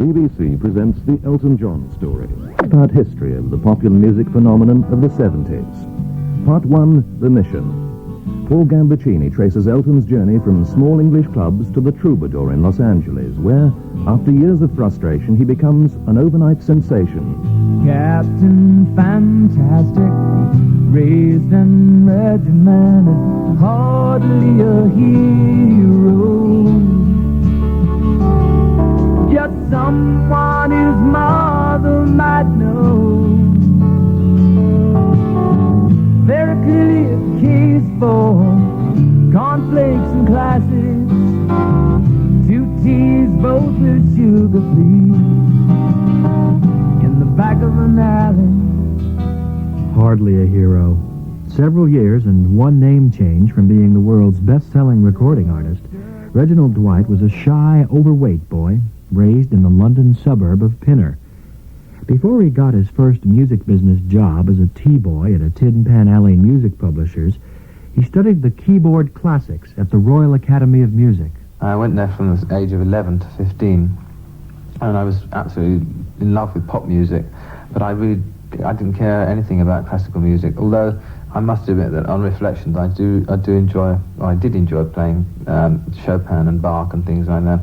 BBC presents the Elton John Story, part history of the popular music phenomenon of the 70s. Part 1, The Mission. Paul Gambaccini traces Elton's journey from small English clubs to the Troubadour in Los Angeles, where, after years of frustration, he becomes an overnight sensation. Captain Fantastic, raised and regimented, hardly a hero. Just someone his mother might know. Very clearly a case for cornflakes and classics, 2 teas both with sugar, please, in the back of an alley. Hardly a hero. Several years and one name change from being the world's best-selling recording artist, Reginald Dwight was a shy, overweight boy raised in the London suburb of Pinner. Before he got his first music business job as a tea-boy at a Tin Pan Alley music publishers, he studied the keyboard classics at the Royal Academy of Music. I went there from the age of 11 to 15, and I was absolutely in love with pop music, but I didn't care anything about classical music, although I must admit that on reflection I did enjoy playing Chopin and Bach and things like that.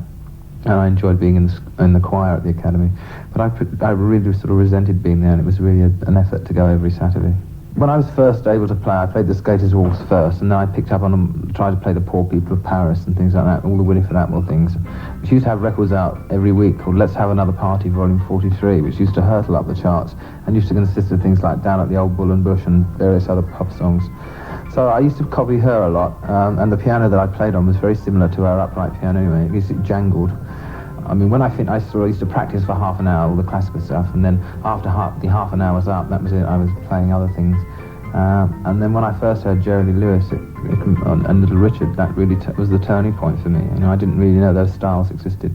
And I enjoyed being in the choir at the Academy. But I really sort of resented being there, and it was really an effort to go every Saturday. When I was first able to play, I played the Skaters' Waltz first, and then I picked up on tried to play the Poor People of Paris and things like that, all the Winifred Atwell things, which used to have records out every week called Let's Have Another Party, Volume 43, which used to hurtle up the charts, and used to consist of things like Down at the Old Bull and Bush and various other pop songs. So I used to copy her a lot, and the piano that I played on was very similar to her upright piano anyway. At least it jangled. I mean, when I used to practice for half an hour, all the classical stuff, and then after the half an hour was up, that was it, I was playing other things. And then when I first heard Jerry Lee Lewis and Little Richard, that really was the turning point for me. You know, I didn't really know those styles existed.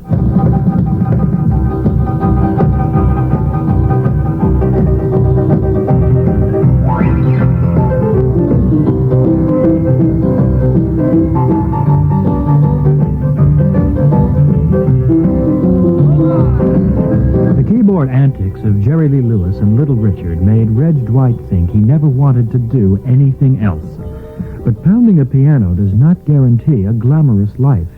Antics of Jerry Lee Lewis and Little Richard made Reg Dwight think he never wanted to do anything else. But pounding a piano does not guarantee a glamorous life,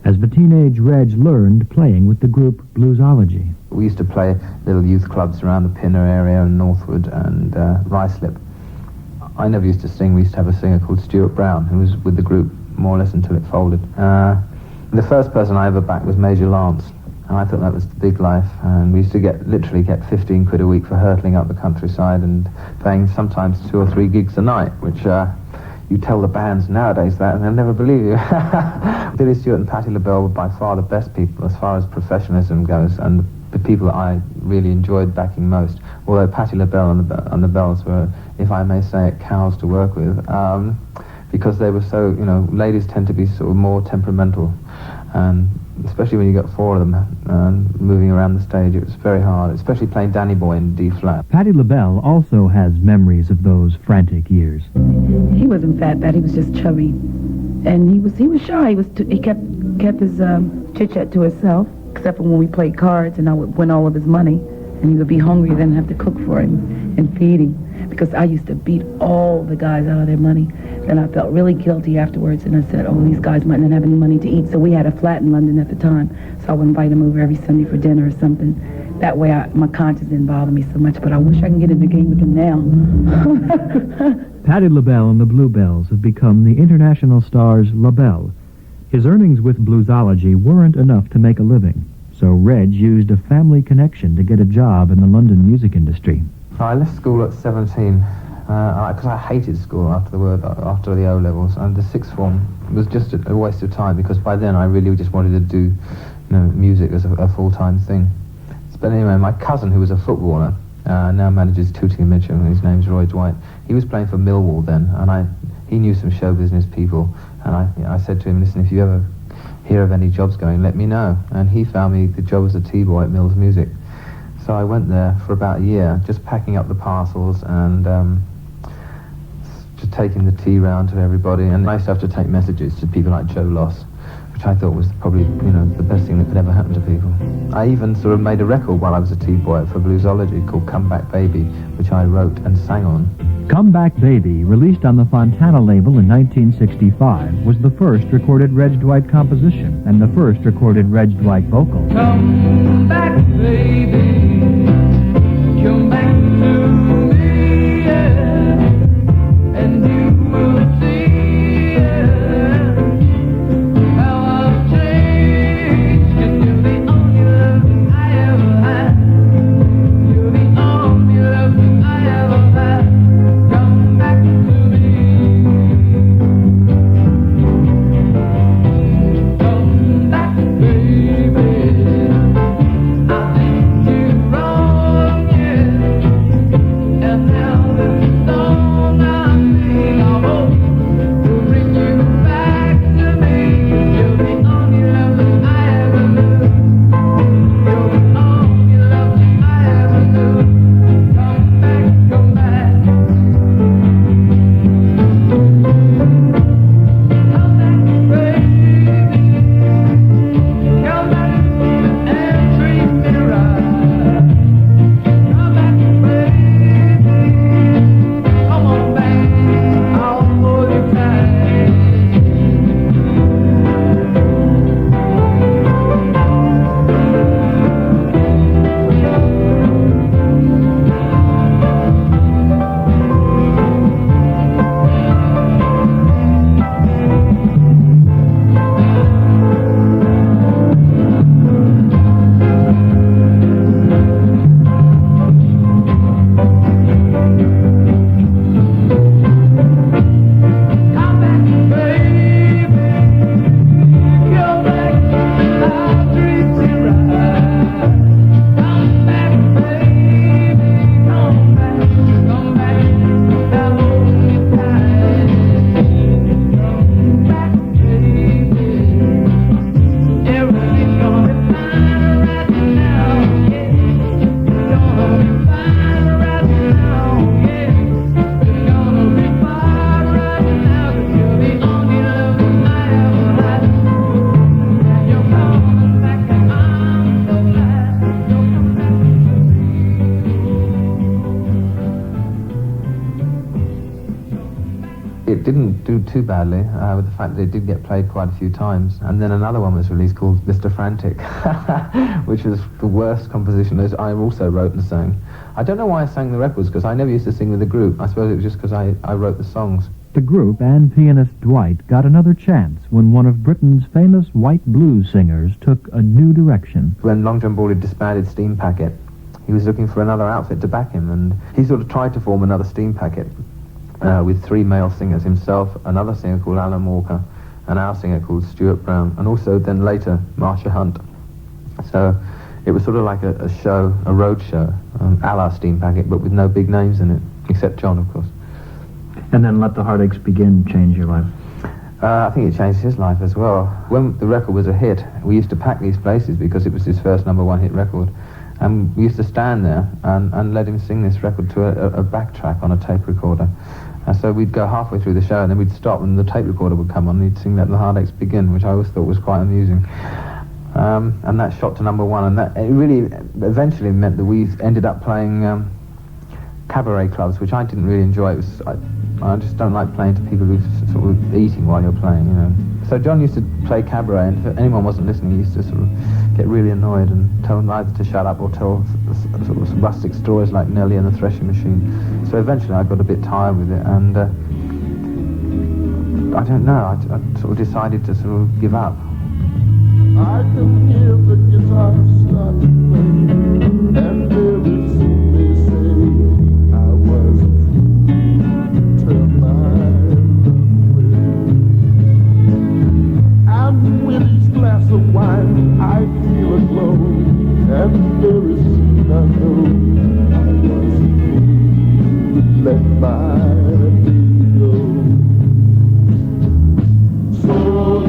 as the teenage Reg learned playing with the group Bluesology. We used to play little youth clubs around the Pinner area and Northwood and Ruislip. I never used to sing. We used to have a singer called Stuart Brown, who was with the group more or less until it folded. The first person I ever backed was Major Lance. And I thought that was the big life, and we used to literally get 15 quid a week for hurtling up the countryside and playing sometimes 2 or 3 gigs a night, which you tell the bands nowadays that and they'll never believe you. Billy Stewart and Patti LaBelle were by far the best people as far as professionalism goes, and the people that I really enjoyed backing most, although Patti LaBelle and the Bells were, if I may say it, cows to work with, because they were so, you know, ladies tend to be sort of more temperamental, and especially when you got 4 of them moving around the stage, it was very hard, especially playing Danny Boy in D-flat. Patti LaBelle also has memories of those frantic years. He wasn't fat, he was just chubby, and he was shy. He kept his chit-chat to himself, except for when we played cards, and I would win all of his money, and he would be hungry, then have to cook for him and feed him, because I used to beat all the guys out of their money. Then I felt really guilty afterwards, and I said, oh, these guys might not have any money to eat. So we had a flat in London at the time, so I would invite them over every Sunday for dinner or something. That way my conscience didn't bother me so much, but I wish I could get in the game with them now. Patti LaBelle and the Bluebells have become the international stars LaBelle. His earnings with Bluesology weren't enough to make a living, so Reg used a family connection to get a job in the London music industry. I left school at 17 because I hated school after the O-levels, and the sixth form was just a waste of time, because by then I really just wanted to do music as a full-time thing. But anyway, my cousin, who was a footballer, now manages Tooting and Mitcham, his name's Roy Dwight. He was playing for Millwall then, and he knew some show business people, and I said to him, listen, if you ever hear of any jobs going, let me know. And he found me the job as a tea-boy at Mills Music. So I went there for about a year, just packing up the parcels and just taking the tea round to everybody. And I used to have to take messages to people like Joe Loss, which which I thought was probably, the best thing that could ever happen to people. I even sort of made a record while I was a T-boy for Bluesology called Come Back Baby, which I wrote and sang on. Come Back Baby, released on the Fontana label in 1965, was the first recorded Reg Dwight composition and the first recorded Reg Dwight vocal. Come back, baby. Come back to me, yeah. And you will see, yeah, how I've changed. 'Cause you're the only love I ever had. You're the only love I ever had. Come back to me. Come back, baby. I think you're wrong, yeah. And now this song I sing, I hope will bring you back to me. You're the only love that I ever knew. You're the only love that I ever knew. Come back, come back. Come back, baby. Come back and treat me right. Come back, baby. Come on back, I'll hold you tight. Come back, baby. Come back, I'll treat you right. Come back, baby. Come back, I'll hold you tight. Come back, baby. Everything's gonna be fine right now, yeah. It's gonna be fine right now, yeah. It's gonna be fine right now, 'cause you're the only love that I ever had. And you're coming back, and I'm so glad you're coming back to me. It didn't do too badly, with the fact that it did get played quite a few times. And then another one was released called Mr. Frantic, which was the worst composition that I also wrote and sang. I don't know why I sang the records, because I never used to sing with a group. I suppose it was just because I wrote the songs. The group and pianist Dwight got another chance when one of Britain's famous white blues singers took a new direction. When Long John Ball disbanded Steam Packet, he was looking for another outfit to back him, and he sort of tried to form another Steam Packet with three male singers, himself, another singer called Alan Walker, and our singer called Stuart Brown, and also then later Marsha Hunt. So it was sort of like a show, a road show, a la Steam Packet, but with no big names in it, except John, of course. And then Let the Heartaches Begin change your life. I think it changed his life as well. When the record was a hit, we used to pack these places because it was his first #1 hit record. And we used to stand there and let him sing this record to a backtrack on a tape recorder. And so we'd go halfway through the show and then we'd stop and the tape recorder would come on and he'd sing Let the Heartaches Begin, which I always thought was quite amusing. And that shot to #1, and that it really eventually meant that we ended up playing cabaret clubs, which I didn't really enjoy. It was, I just don't like playing to people who's sort of eating while you're playing, you know. So John used to play cabaret, and if anyone wasn't listening, he used to sort of get really annoyed and tell them either to shut up or tell sort of rustic stories like Nellie and the Threshing Machine. So eventually I got a bit tired with it, and I don't know, I sort of decided to sort of give up. I can hear the guitar start to play, and very soon they say I was a fool to turn my love away. And with each glass of wine I feel a glow, and very soon I know I was a fool to let my baby go. So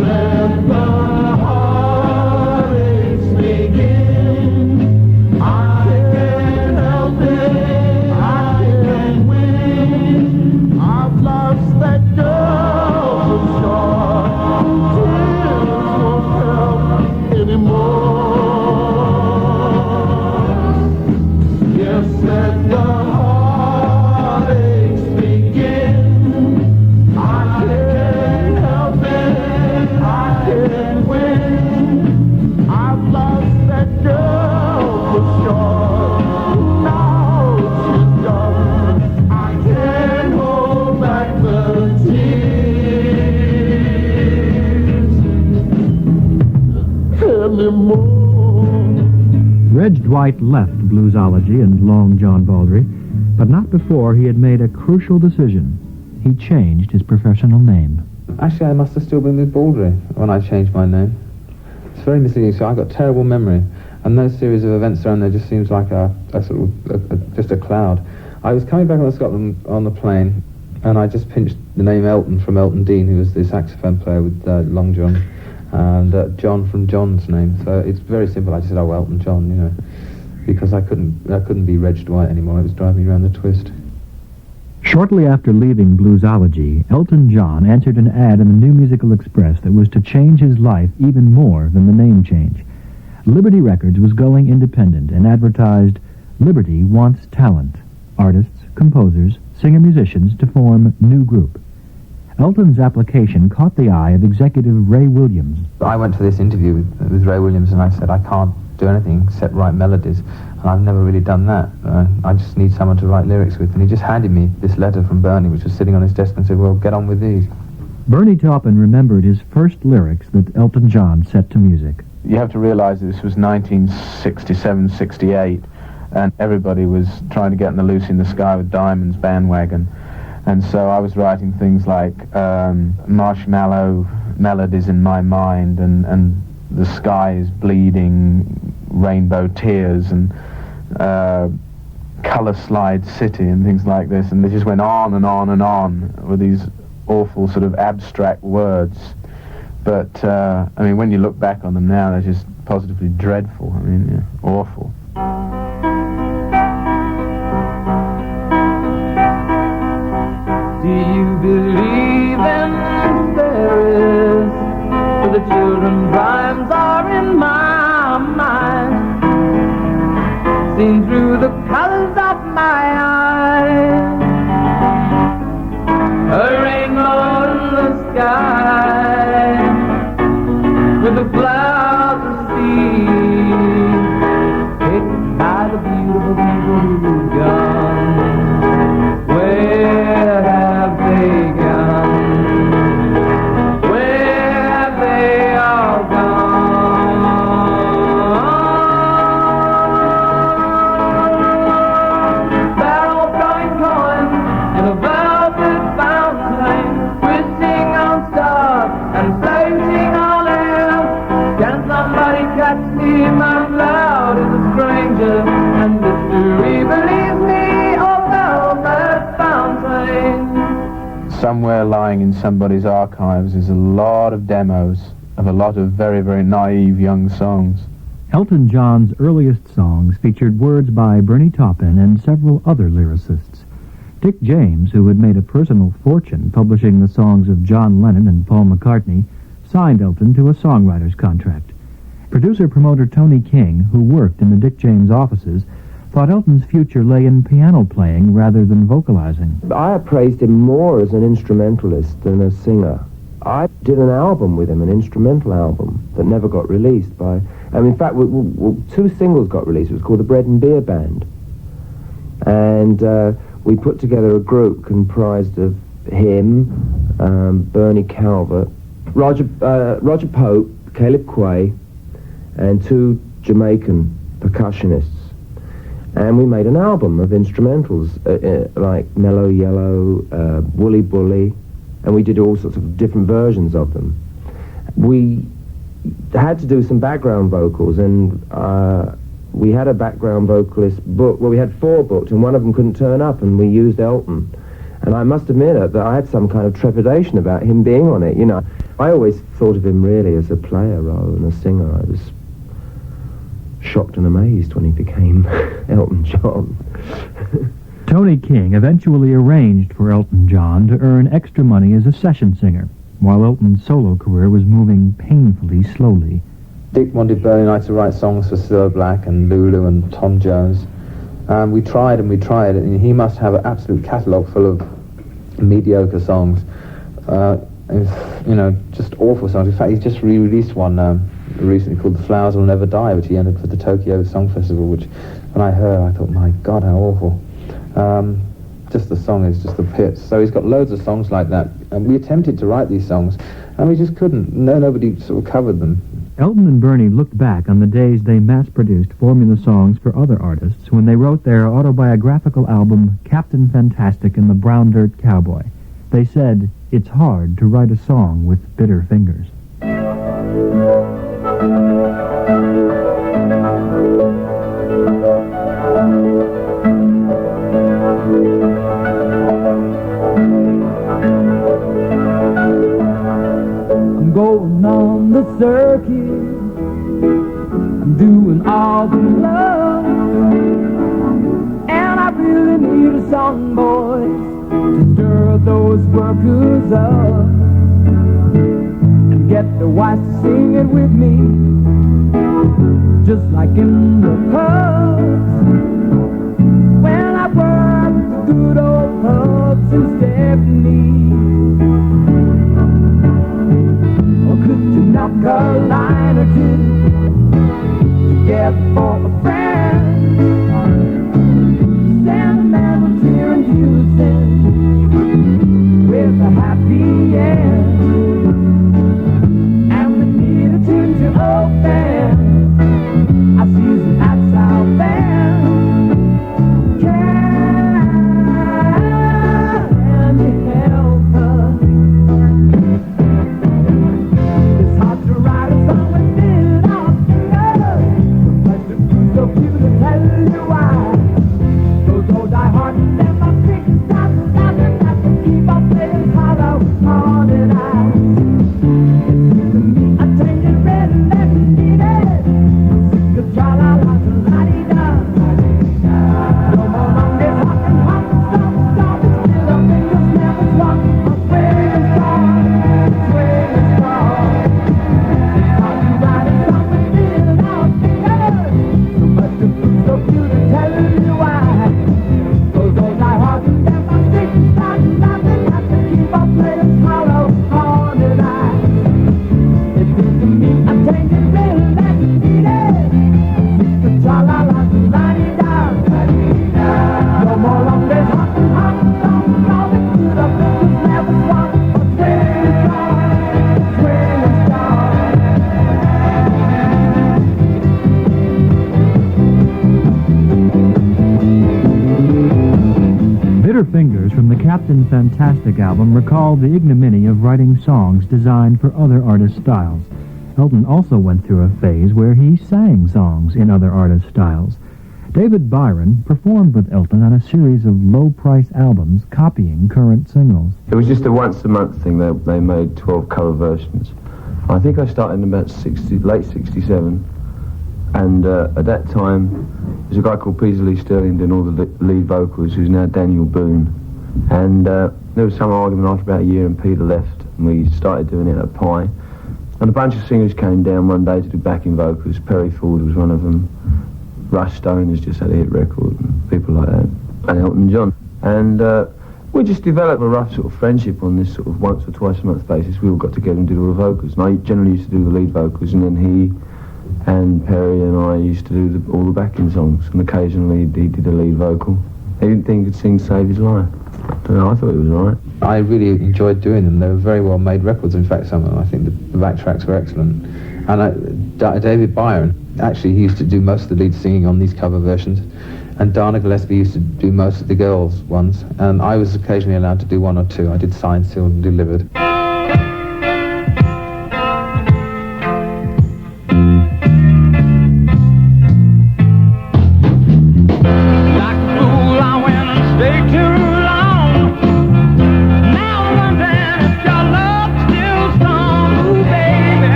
let the more. Reg Dwight left Bluesology and Long John Baldry, but not before he had made a crucial decision. He changed his professional name. Actually, I must have still been with Baldry when I changed my name. It's very misleading, so I got terrible memory. And those series of events around there just seems like a sort of, just a cloud. I was coming back on Scotland on the plane, and I just pinched the name Elton from Elton Dean, who was the saxophone player with Long John, and John from John's name. So it's very simple. I just said, oh, Elton John, you know, because I couldn't be Reg Dwight anymore. It was driving me around the twist. Shortly after leaving Bluesology, Elton John answered an ad in the New Musical Express that was to change his life even more than the name change. Liberty Records was going independent and advertised, "Liberty wants talent, artists, composers, singer-musicians to form new group." Elton's application caught the eye of executive Ray Williams. I went to this interview with Ray Williams, and I said, I can't do anything except write melodies, and I've never really done that. I just need someone to write lyrics with. And he just handed me this letter from Bernie, which was sitting on his desk, and said, well, get on with these. Bernie Taupin remembered his first lyrics that Elton John set to music. You have to realize that this was 1967, 68, and everybody was trying to get in the Lucy in the Sky with Diamonds bandwagon. And so I was writing things like marshmallow melodies in my mind, and the sky is bleeding, rainbow tears, and color slide city, and things like this. And they just went on and on and on with these awful sort of abstract words. But, I mean, when you look back on them now, they're just positively dreadful. I mean, yeah, awful. Do you believe in fairies? For the children's rhymes are in my mind, seen through the colors of my eyes. A rainbow in the sky, with the clouds of sea, picked by the beautiful people who've gone. Where have they gone? Where have they all gone? They're all throwing coins in a velvet fountain, twisting on stars and floating on air. Can somebody catch me? My cloud is a stranger, and mystery believes me, oh velvet fountain. Somewhere lying in somebody's archives is a lot of demos of a lot of very, very naive young songs. Elton John's earliest songs featured words by Bernie Taupin and several other lyricists. Dick James, who had made a personal fortune publishing the songs of John Lennon and Paul McCartney, signed Elton to a songwriter's contract. Producer-promoter Tony King, who worked in the Dick James offices, thought Elton's future lay in piano playing rather than vocalizing. I appraised him more as an instrumentalist than a singer. I did an album with him, an instrumental album, that never got released by... in fact, two singles got released. It was called the Bread and Beer Band. And we put together a group comprised of him, Bernie Calvert, Roger Pope, Caleb Quay, and two Jamaican percussionists. And we made an album of instrumentals, like Mellow Yellow, Woolly Bully, and we did all sorts of different versions of them. We had to do some background vocals, and we had a background vocalist book. Well, we had 4 booked, and one of them couldn't turn up, and we used Elton. And I must admit that I had some kind of trepidation about him being on it, you know. I always thought of him really as a player rather than a singer. I was shocked and amazed when he became Elton John. Tony King eventually arranged for Elton John to earn extra money as a session singer, while Elton's solo career was moving painfully slowly. Dick wanted Bernie and I to write songs for Cilla Black and Lulu and Tom Jones. We tried, and he must have an absolute catalogue full of mediocre songs. You know, just awful songs. In fact, he's just re-released one recently called The Flowers Will Never Die, which he entered for the Tokyo Song Festival, which, when I heard, I thought, my God, how awful. Just the song is just the pits. So he's got loads of songs like that. And we attempted to write these songs, and we just couldn't. Nobody sort of covered them. Elton and Bernie looked back on the days they mass-produced formula songs for other artists when they wrote their autobiographical album, Captain Fantastic and the Brown Dirt Cowboy. They said, "It's hard to write a song with bitter fingers." I'm going on the circuit, I'm doing all the love, and I really need a song, boys, to stir those workers up, and get the wives to sing it with me, just like in the pubs, when I worked the good old Hubs and Stephanie. Knock a line or two together for a friend. Sandman with tear and Houston with a happy end. And we need a tune to open our season at South Bend. Can you help us? Fingers from the Captain Fantastic album recalled the ignominy of writing songs designed for other artists' styles. Elton also went through a phase where he sang songs in other artists' styles. David Byron performed with Elton on a series of low-price albums copying current singles. It was just a once-a-month thing. They made 12 cover versions. I think I started in about late 67, and at that time there's a guy called Peter Lee Sterling doing all the lead vocals, who's now Daniel Boone. And there was some argument after about a year, and Peter left, and we started doing it at Pie. And a bunch of singers came down one day to do backing vocals. Perry Ford was one of them. Rush Stone has just had a hit record, and people like that. And Elton John. And we just developed a rough sort of friendship on this sort of once or twice a month basis. We all got together and did all the vocals. And I generally used to do the lead vocals, and then he and Perry and I used to do all the backing songs, and occasionally he did a lead vocal. He didn't think he could sing to save his life. I don't know, I thought it was all right. I really enjoyed doing them. They were very well made records. In fact, some of them, I think the back tracks were excellent. And David Byron, actually, he used to do most of the lead singing on these cover versions, and Dana Gillespie used to do most of the girls' ones, and I was occasionally allowed to do one or two. I did Signed, Sealed and Delivered.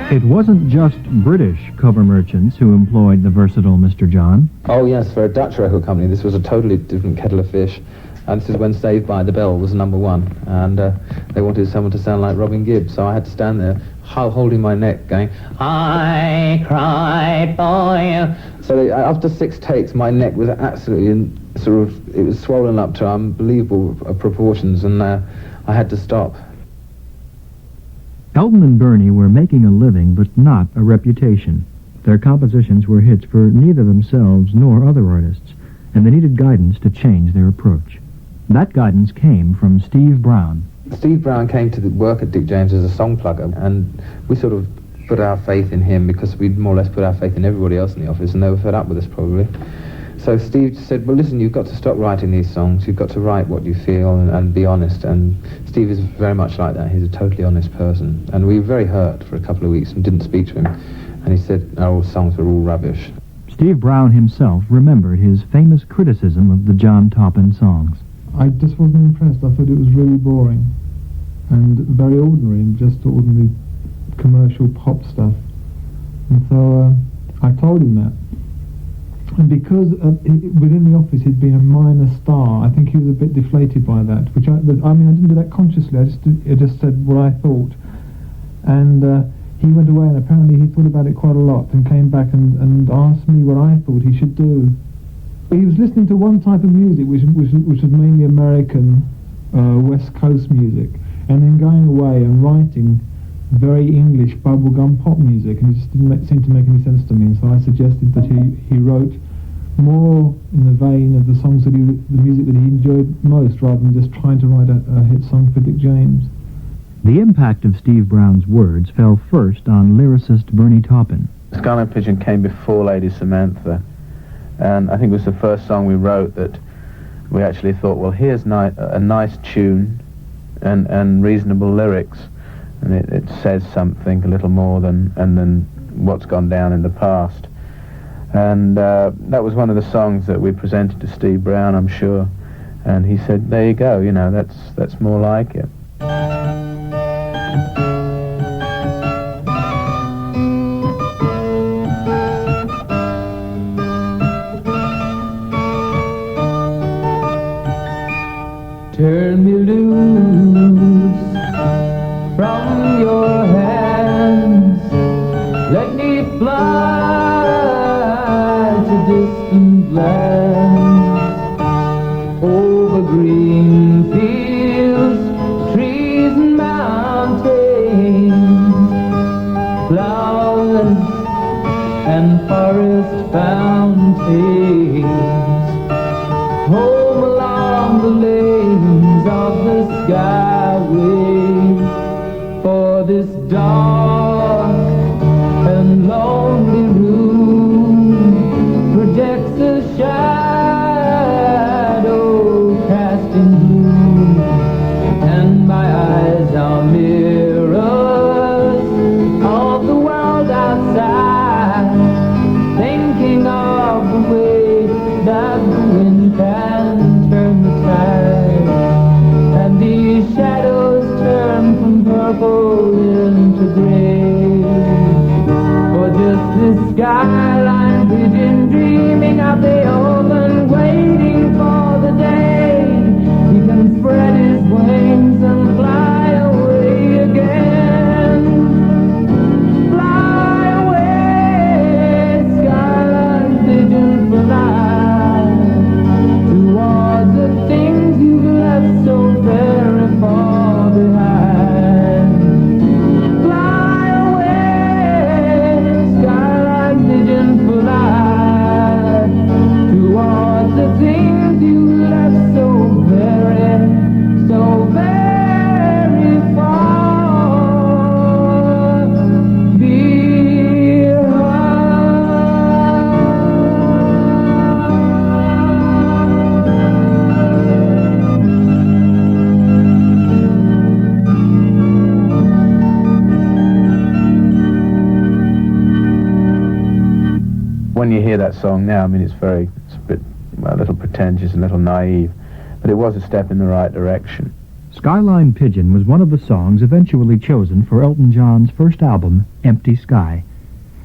It wasn't just British cover merchants who employed the versatile Mr. John. Oh yes, for a Dutch record company, this was a totally different kettle of fish. And this is when Saved by the Bell was #1, and they wanted someone to sound like Robin Gibb, so I had to stand there holding my neck going, I cried for you. So after 6 takes, my neck was absolutely it was swollen up to unbelievable proportions, and I had to stop. Elton and Bernie were making a living, but not a reputation. Their compositions were hits for neither themselves nor other artists, and they needed guidance to change their approach. That guidance came from Steve Brown. Steve Brown came to work at Dick James as a song plugger, and we sort of put our faith in him because we'd more or less put our faith in everybody else in the office, and they were fed up with us probably. So Steve said, well, listen, you've got to stop writing these songs. You've got to write what you feel and be honest. And Steve is very much like that. He's a totally honest person. And we were very hurt for a couple of weeks and didn't speak to him. And he said our songs were all rubbish. Steve Brown himself remembered his famous criticism of the John Taupin songs. I just wasn't impressed. I thought it was really boring and very ordinary, and just ordinary commercial pop stuff. And so I told him that. And because within the office he'd been a minor star, I think he was a bit deflated by that. Which I didn't do that consciously. I just said what I thought. And he went away, and apparently he thought about it quite a lot, and came back and asked me what I thought he should do. He was listening to one type of music, which was mainly American West Coast music, and then going away and writing very English bubblegum pop music, and it just didn't seem to make any sense to me. And so I suggested that he wrote more in the vein of the songs the music that he enjoyed most, rather than just trying to write a hit song for Dick James. The impact of Steve Brown's words fell first on lyricist Bernie Taupin. Skyline Pigeon came before Lady Samantha, and I think it was the first song we wrote that we actually thought, well, here's a nice tune and reasonable lyrics, and it says something a little more than what's gone down in the past. And that was one of the songs that we presented to Steve Brown, I'm sure, and he said, there you go, that's more like it. Turn me loose from your hands. Let me fly to distant lands, over green fields, trees and mountains, flowers and forest fountains, home along the lanes of the skyway, for this dark and lonely room projects a shadow cast in blue, and my eyes are mirrors of the world outside, thinking of the way that the wind can turn the tide, and these shadows turn from purple into gray, for just this skyline pigeon dreaming of the open, waiting for the day he can spread his wings and fly away again. Fly away, skyline pigeon, fly towards the things you left so very far behind. Fly away, skyline pigeon, fly towards the things you left so very far behind. When you hear that song now, I mean, it's a little pretentious and a little naive, but it was a step in the right direction. Skyline Pigeon was one of the songs eventually chosen for Elton John's first album, Empty Sky.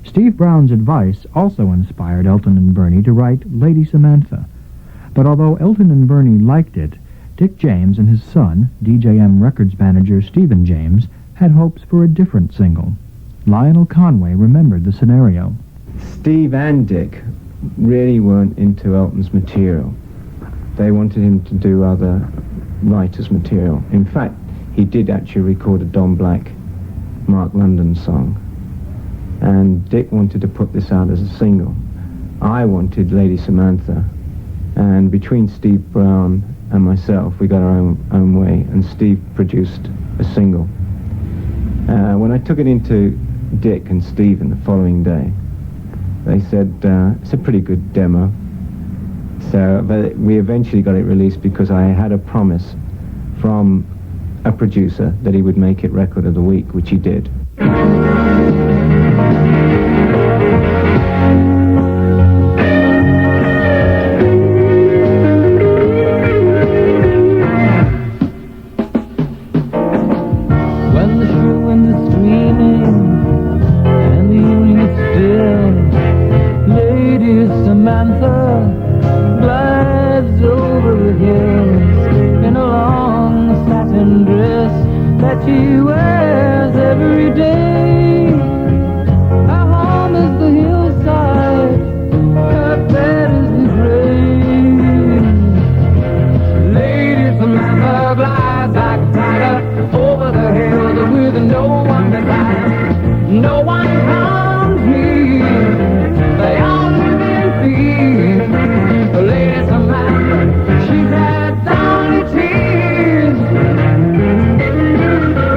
Steve Brown's advice also inspired Elton and Bernie to write Lady Samantha. But although Elton and Bernie liked it, Dick James and his son, DJM Records manager Stephen James, had hopes for a different single. Lionel Conway remembered the scenario. Steve and Dick really weren't into Elton's material. They wanted him to do other writers' material. In fact, he did actually record a Don Black, Mark London song. And Dick wanted to put this out as a single. I wanted Lady Samantha. And between Steve Brown and myself, we got our own way, and Steve produced a single. When I took it into Dick and Stephen the following day, they said, it's a pretty good demo. So, but we eventually got it released because I had a promise from a producer that he would make it Record of the Week, which he did. When the shoe and the screaming and the evening is still, Lady Samantha glides over the hills in a long satin dress that she wears every day. Her home is the hillside, her bed is the grave. Lady Samantha glides like a tiger over the hills with no one beside her. No one comes near, they all live in fear. Lady Samantha, she's had only tears.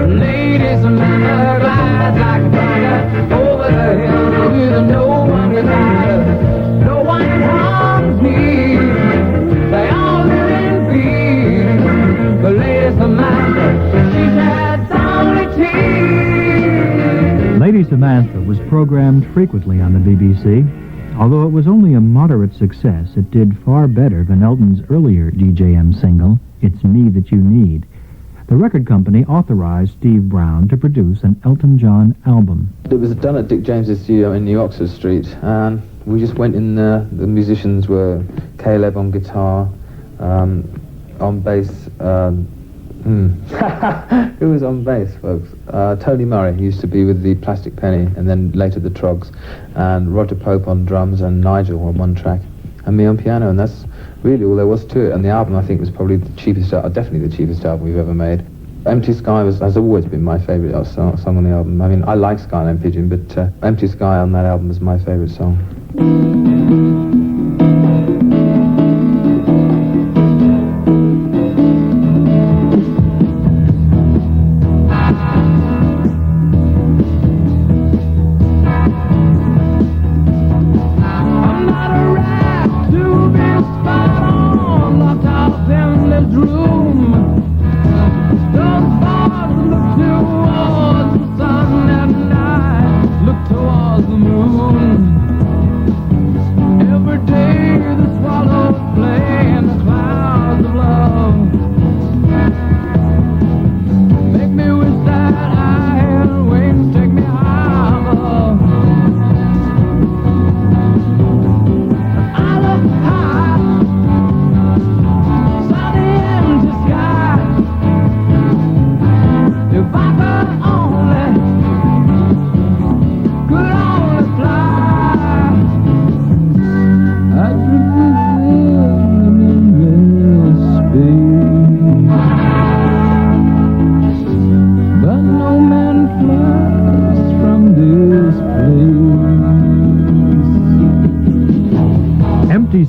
Lady Samantha glides like a tiger over the hills with no one beside her. No one comes near, they all live in fear. Lady Samantha, she's had only tears. Lady Samantha was programmed frequently on the BBC. Although it was only a moderate success, it did far better than Elton's earlier DJM single, It's Me That You Need. The record company authorized Steve Brown to produce an Elton John album. It was done at Dick James's studio in New Oxford Street, and we just went in there. The musicians were Caleb on guitar, on bass. Who was on bass, folks? Tony Murray, he used to be with the Plastic Penny, and then later the Trogs, and Roger Pope on drums, and Nigel on one track, and me on piano, and that's really all there was to it. And the album, I think, was probably the cheapest, definitely the cheapest album we've ever made. Empty Sky has always been my favourite song on the album. I mean, I like Skyline Pigeon, but Empty Sky on that album is my favourite song.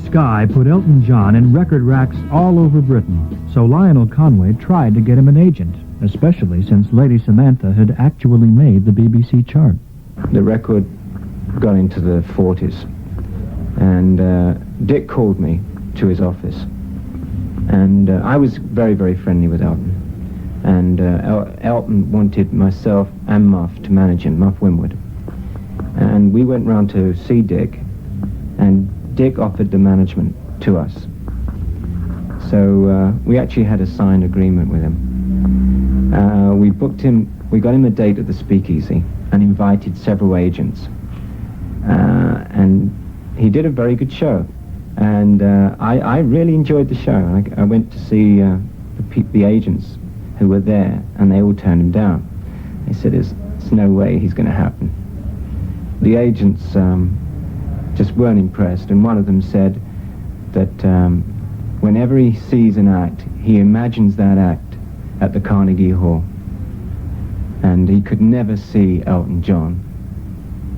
Sky put Elton John in record racks all over Britain, so Lionel Conway tried to get him an agent, especially since Lady Samantha had actually made the BBC chart. The record got into the 40s, and Dick called me to his office, and I was very, very friendly with Elton, and Elton wanted myself and Muff to manage him, Muff Winwood, and we went round to see Dick, and Dick offered the management to us. So we actually had a signed agreement with him. We booked him, we got him a date at the Speakeasy and invited several agents. And he did a very good show. And I really enjoyed the show. I went to see the agents who were there, and they all turned him down. They said, "There's no way he's going to happen." The agents just weren't impressed, and one of them said that whenever he sees an act, he imagines that act at the Carnegie Hall, and he could never see Elton John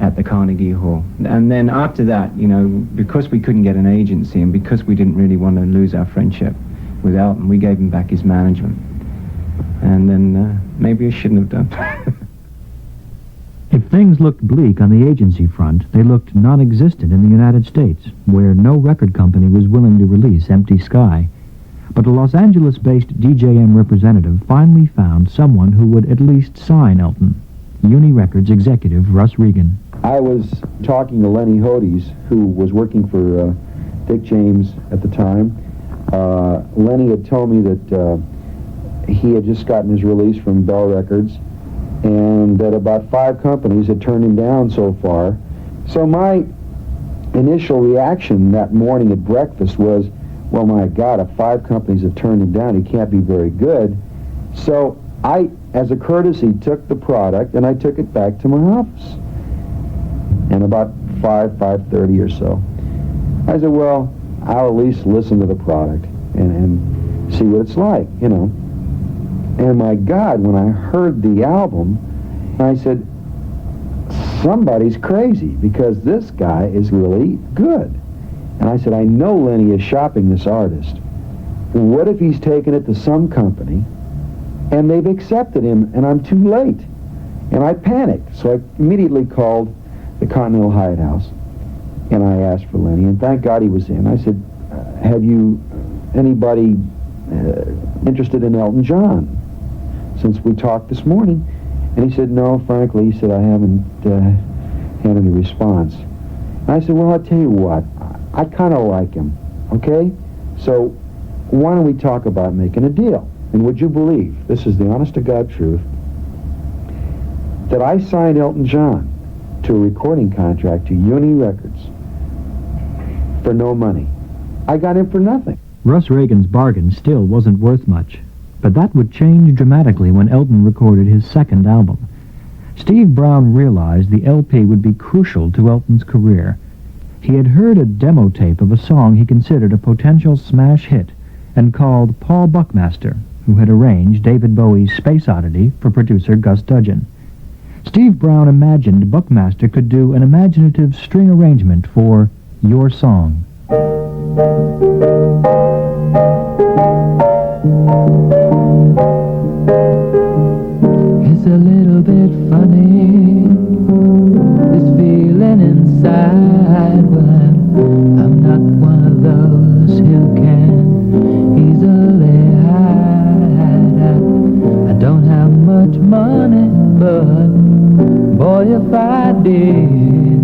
at the Carnegie Hall. And then after that, you know, because we couldn't get an agency and because we didn't really want to lose our friendship with Elton, we gave him back his management. And then maybe I shouldn't have done. If things looked bleak on the agency front, they looked non-existent in the United States, where no record company was willing to release Empty Sky. But a Los Angeles-based DJM representative finally found someone who would at least sign Elton, Uni Records executive Russ Regan. I was talking to Lenny Hodes, who was working for Dick James at the time. Lenny had told me that he had just gotten his release from Bell Records, and that about 5 companies had turned him down so far. So my initial reaction that morning at breakfast was, well, my God, if 5 companies have turned him down, he can't be very good. So I, as a courtesy, took the product and I took it back to my office. And about 5:30 or so, I said, well, I'll at least listen to the product and see what it's like, you know. And my God, when I heard the album, I said, somebody's crazy, because this guy is really good. And I said, I know Lenny is shopping this artist. What if he's taken it to some company and they've accepted him and I'm too late? And I panicked. So I immediately called the Continental Hyatt House and I asked for Lenny, and thank God he was in. I said, have you anybody interested in Elton John since we talked this morning? And he said, no, frankly, he said, I haven't had any response. And I said, well, I'll tell you what, I kind of like him, okay? So why don't we talk about making a deal? And would you believe, this is the honest-to-God truth, that I signed Elton John to a recording contract to Uni Records for no money. I got him for nothing. Russ Reagan's bargain still wasn't worth much, but that would change dramatically when Elton recorded his second album. Steve Brown realized the LP would be crucial to Elton's career. He had heard a demo tape of a song he considered a potential smash hit and called Paul Buckmaster, who had arranged David Bowie's Space Oddity for producer Gus Dudgeon. Steve Brown imagined Buckmaster could do an imaginative string arrangement for Your Song. It's a little bit funny, this feeling inside, when I'm not one of those who can easily hide. I don't have much money, but boy, if I did,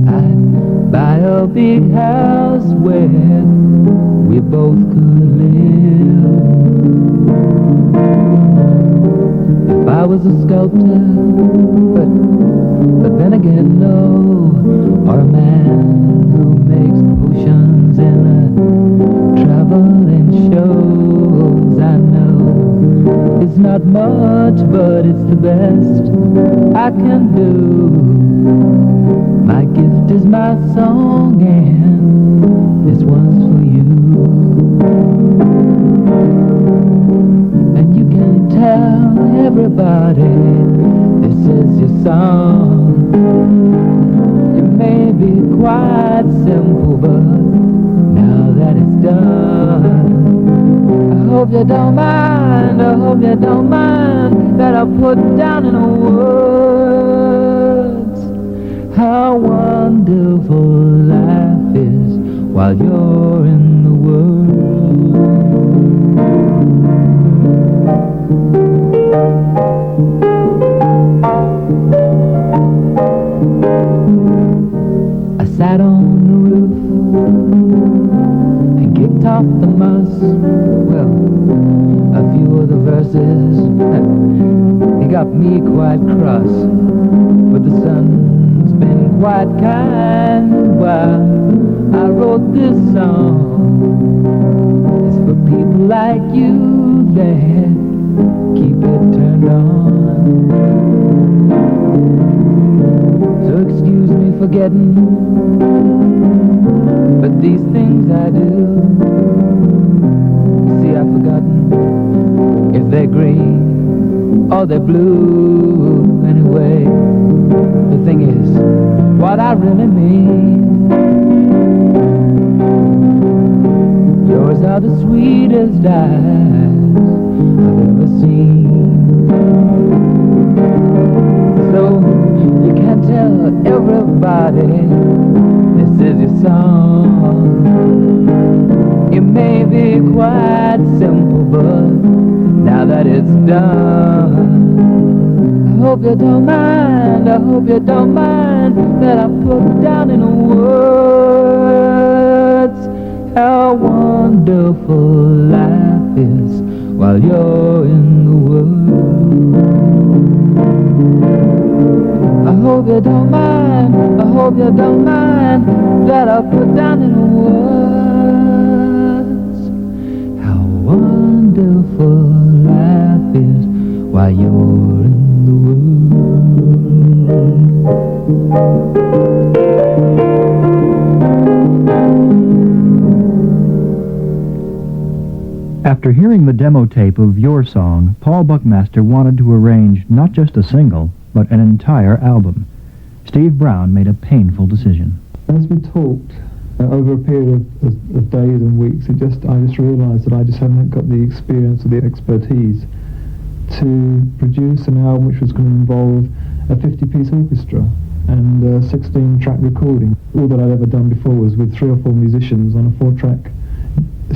I'd buy a big house where we both could live. If I was a sculptor, but then again, no, or a man who makes potions in traveling shows, I know it's not much, but it's the best I can do. My gift is my song, and this one's for you. And you can tell everybody this is your song. It may be quite simple, but now that it's done, I hope you don't mind, I hope you don't mind that I put down in words how wonderful life is while you're in the world. I sat on the roof and kicked off the muss. Well, a few of the verses, it got me quite cross, but the sun's been quite kind while I wrote this song. It's for people like you that keep it turned on. So excuse me for getting, but these things I do. You see, I've forgotten if they're green or they're blue. Anyway, the thing is, what I really mean. Yours are the sweetest eyes I've ever seen. So you can tell everybody this is your song. It may be quite simple, but now that it's done, I hope you don't mind, I hope you don't mind that I put down in words how wonderful life is while you're in the world. I hope you don't mind, I hope you don't mind that I put down in words how wonderful life is while you're in the world. After hearing the demo tape of Your Song, Paul Buckmaster wanted to arrange not just a single, but an entire album. Steve Brown made a painful decision. As we talked over a period of days and weeks, I just realised that I just haven't got the experience or the expertise to produce an album which was going to involve a 50-piece orchestra and a 16-track recording. All that I'd ever done before was with 3 or 4 musicians on a 4-track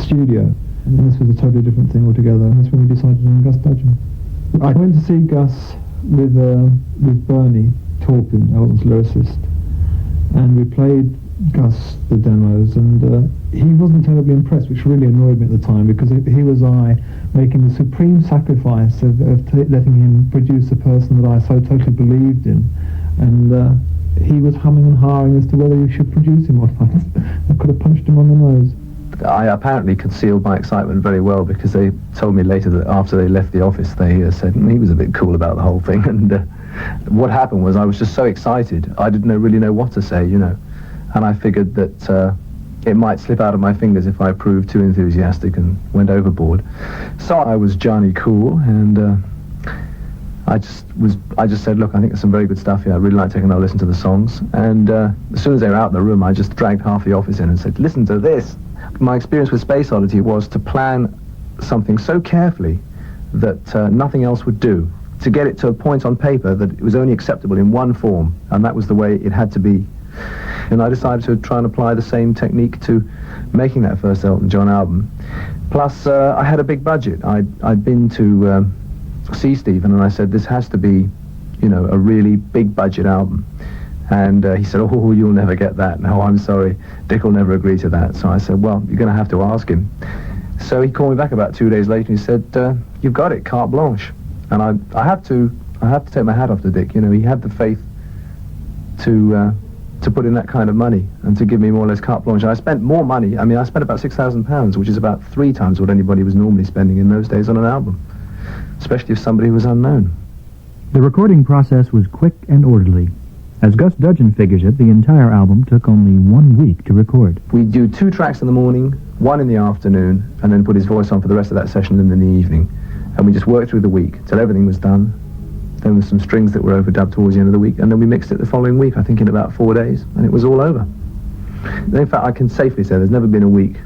studio. And this was a totally different thing altogether, and that's when we decided on Gus Dudgeon. I went to see Gus with Bernie Taupin, Elton's lyricist, and we played Gus the demos, and he wasn't terribly impressed, which really annoyed me at the time, because he was making the supreme sacrifice of letting him produce a person that I so totally believed in, and he was humming and hawing as to whether you should produce him or not. I could have punched him on the nose. I apparently concealed my excitement very well, because they told me later that after they left the office, they said he was a bit cool about the whole thing. And what happened was I was just so excited, I didn't really know what to say, and I figured that it might slip out of my fingers if I proved too enthusiastic and went overboard. So I was Johnny Cool, and I just said, look, I think there's some very good stuff here. I'd really like to take another listen to the songs. And as soon as they were out in the room, I just dragged half the office in and said, listen to this. My experience with Space Oddity was to plan something so carefully that nothing else would do, to get it to a point on paper that it was only acceptable in one form, and that was the way it had to be. And I decided to try and apply the same technique to making that first Elton John album. Plus, I had a big budget. I'd been to see Stephen, and I said, this has to be, a really big budget album. And he said, oh, you'll never get that. No, I'm sorry. Dick will never agree to that. So I said, well, you're going to have to ask him. So he called me back about 2 days later and he said, you've got it, carte blanche. And I have to take my hat off to Dick. He had the faith to put in that kind of money and to give me more or less carte blanche. And I spent more money. I spent about £6,000, which is about 3 times what anybody was normally spending in those days on an album, especially if somebody was unknown. The recording process was quick and orderly. As Gus Dudgeon figures it, the entire album took only 1 week to record. We'd do 2 tracks in the morning, 1 in the afternoon, and then put his voice on for the rest of that session and in the evening. And we just worked through the week till everything was done. Then there were some strings that were overdubbed towards the end of the week, and then we mixed it the following week, I think in about 4 days, and it was all over. And in fact, I can safely say there's never been a week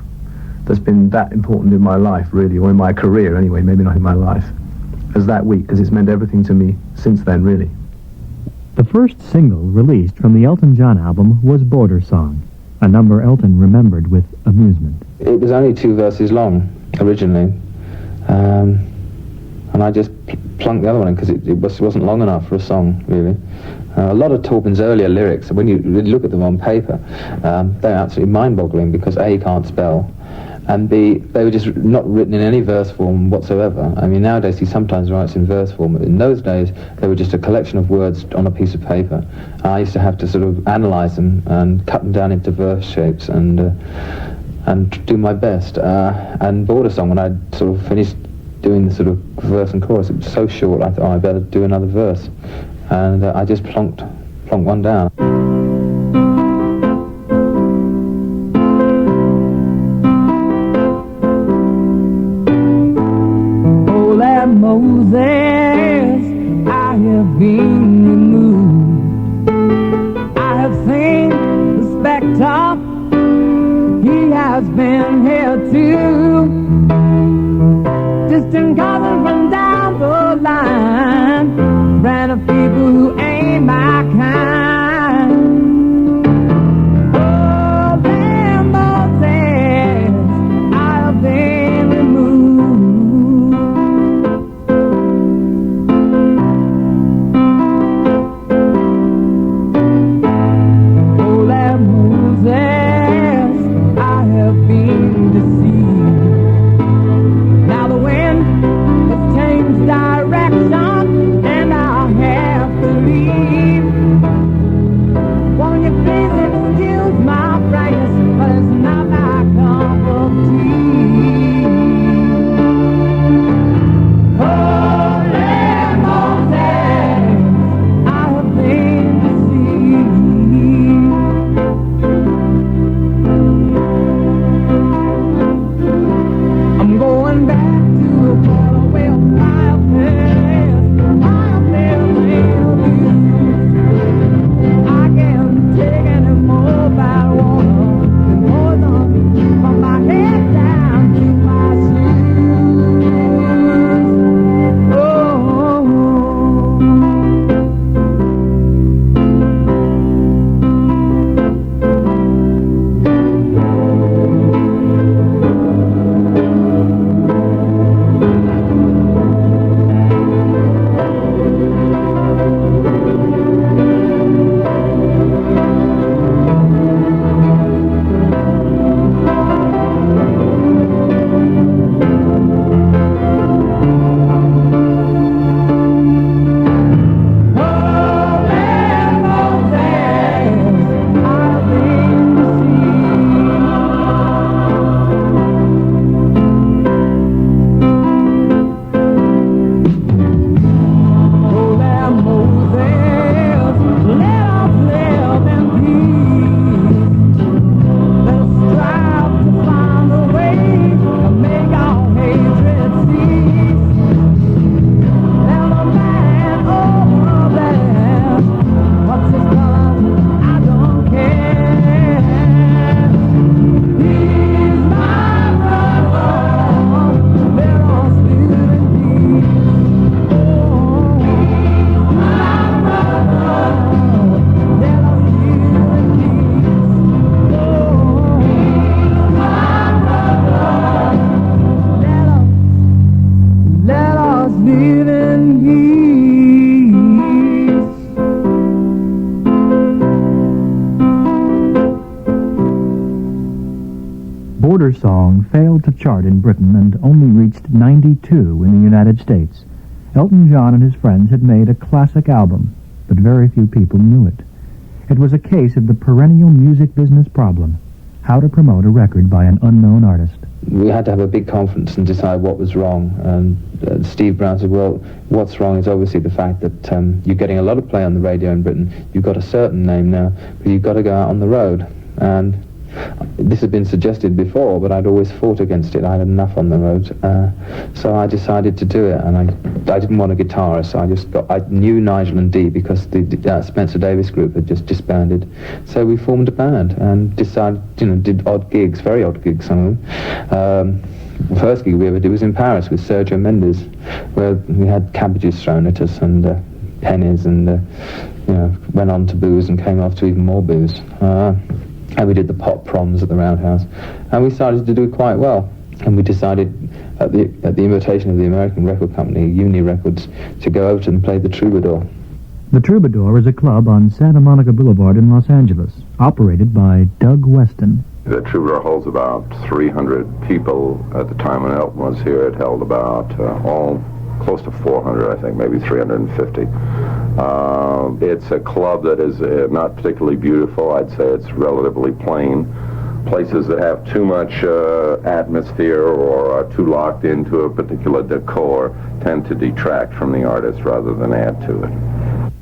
that's been that important in my life, really, or in my career anyway, maybe not in my life, as that week, because it's meant everything to me since then, really. The first single released from the Elton John album was Border Song, a number Elton remembered with amusement. It was only 2 verses long, originally, and I just plunked the other one in because it wasn't long enough for a song, really. A lot of Taupin's earlier lyrics, when you really look at them on paper, they're absolutely mind-boggling because A, he can't spell, and B, they were just not written in any verse form whatsoever. Nowadays he sometimes writes in verse form, but in those days they were just a collection of words on a piece of paper. I used to have to sort of analyse them and cut them down into verse shapes, and and do my best, and bored a song when I'd sort of finished doing the sort of verse and chorus. It was so short, I thought, oh, I better do another verse, and I just plonked one down. Moses, I have been removed. I have seen the spectre, he has been here too. Distant cousins from down the line, random people who ain't my kind. Oh, there, Moses, I have been removed. Border Song failed to chart in Britain and only reached 92 in the United States. Elton John and his friends had made a classic album, but very few people knew it. It was a case of the perennial music business problem: how to promote a record by an unknown artist. We had to have a big conference and decide what was wrong, and Steve Brown said, well, what's wrong is obviously the fact that you're getting a lot of play on the radio in Britain. You've got a certain name now, but you've got to go out on the road. And this had been suggested before, but I'd always fought against it. I had enough on the road, so I decided to do it. And I didn't want a guitarist, so I knew Nigel and Dee because the Spencer Davis group had just disbanded. So we formed a band and decided, did odd gigs, very odd gigs, some of them. The first gig we ever did was in Paris with Sergio Mendes, where we had cabbages thrown at us and pennies, and went on to booze and came off to even more booze. And we did the pop proms at the Roundhouse, and we started to do quite well. And we decided, at the invitation of the American record company, Uni Records, to go over and play the Troubadour. The Troubadour is a club on Santa Monica Boulevard in Los Angeles, operated by Doug Weston. The Troubadour holds about 300 people. At the time when Elton was here, it held about close to 400, I think, maybe 350. It's a club that is not particularly beautiful. I'd say it's relatively plain. places that have too much atmosphere or are too locked into a particular decor tend to detract from the artist rather than add to it.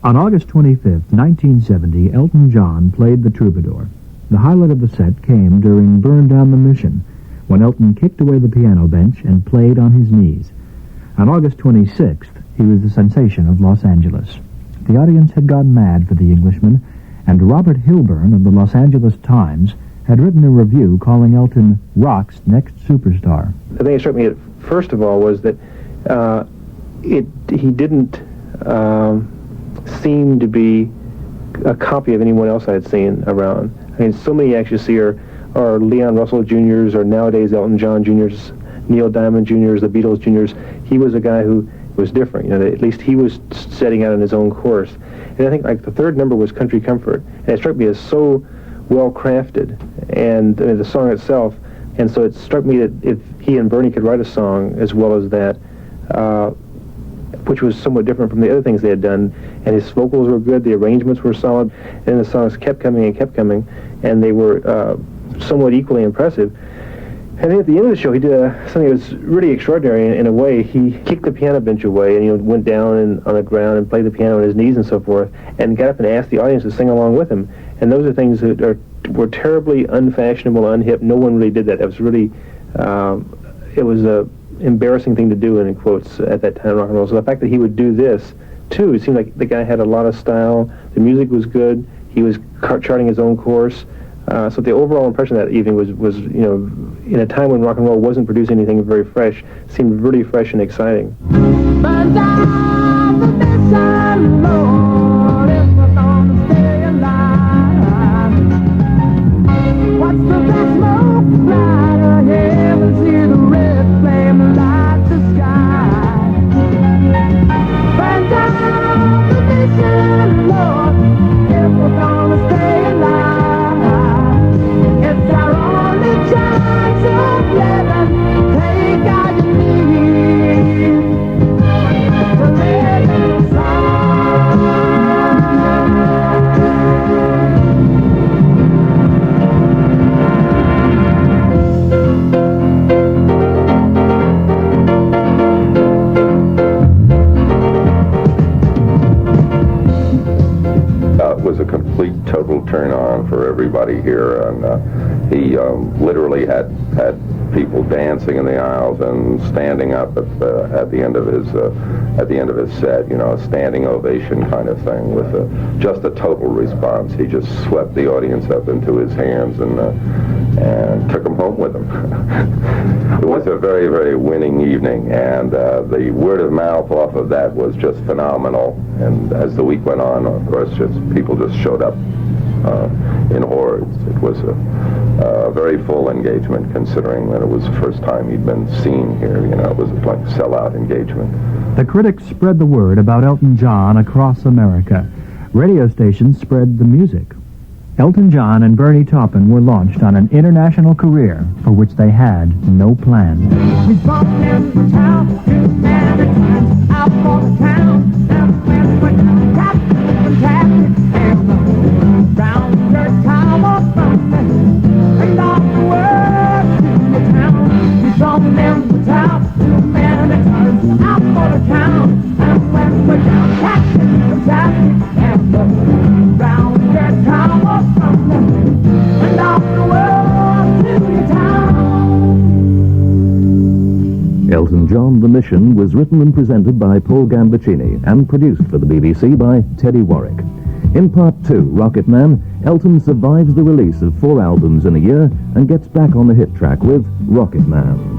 On August 25th, 1970, Elton John played the Troubadour. The highlight of the set came during Burn Down the Mission, when Elton kicked away the piano bench and played on his knees. On August 26th, he was the sensation of Los Angeles. The audience had gone mad for the Englishman, and Robert Hilburn of the Los Angeles Times had written a review calling Elton rock's next superstar. The thing that struck me first of all was that he didn't seem to be a copy of anyone else I had seen around. I mean, so many you actually see are Leon Russell Jr.'s or nowadays Elton John Jr.'s, Neil Diamond Jr.'s, the Beatles Jr.'s. He was a guy who was different. You know, at least he was setting out on his own course. And I think like the third number was Country Comfort, and it struck me as so well crafted, and the song itself. And so it struck me that if he and Bernie could write a song as well as that, which was somewhat different from the other things they had done, and his vocals were good, the arrangements were solid, and the songs kept coming, and they were somewhat equally impressive. And then at the end of the show, he did something that was really extraordinary in a way. He kicked the piano bench away and went down on the ground and played the piano on his knees and so forth, and got up and asked the audience to sing along with him. And those are things that were terribly unfashionable, unhip. No one really did that. It was really, it was a embarrassing thing to do, in quotes, at that time in rock and roll. So the fact that he would do this, too, it seemed like the guy had a lot of style. The music was good. He was charting his own course. So the overall impression that evening was, you know, in a time when rock and roll wasn't producing anything very fresh, seemed really fresh and exciting. Burn down the mission, Lord, if we're gonna stay alive. Watch the black smoke fly ahead and see the red flame light the sky. Burn down the mission, Lord, if we're gonna stay alive. It's our only chance of living. Take all you need to live It was a complete, total turn-on for everybody here, and he literally had people dancing in the aisles and standing up at the end of his set. You know, a standing ovation kind of thing with just a total response. He just swept the audience up into his hands and took them home with him. It was a very, very winning evening, and the word of mouth off of that was just phenomenal. And as the week went on, of course, people just showed up in hordes. It was a very full engagement, considering that it was the first time he'd been seen here. You know, it was like a sellout engagement. The critics spread the word about Elton John across America. Radio stations spread the music. Elton John and Bernie Taupin were launched on an international career for which they had no plan. We bumped in the town, and it went out for the town, and when we got fantastic, and the round the tower from me, and all the world to the town. We bumped in the town, and it went out for the town, and when we got fantastic, and the round the tower from me, and all the world to the town. Elton John, The Mission, was written and presented by Paul Gambaccini and produced for the BBC by Teddy Warwick. In Part 2, Rocket Man, Elton survives the release of 4 albums in a year and gets back on the hit track with Rocket Man.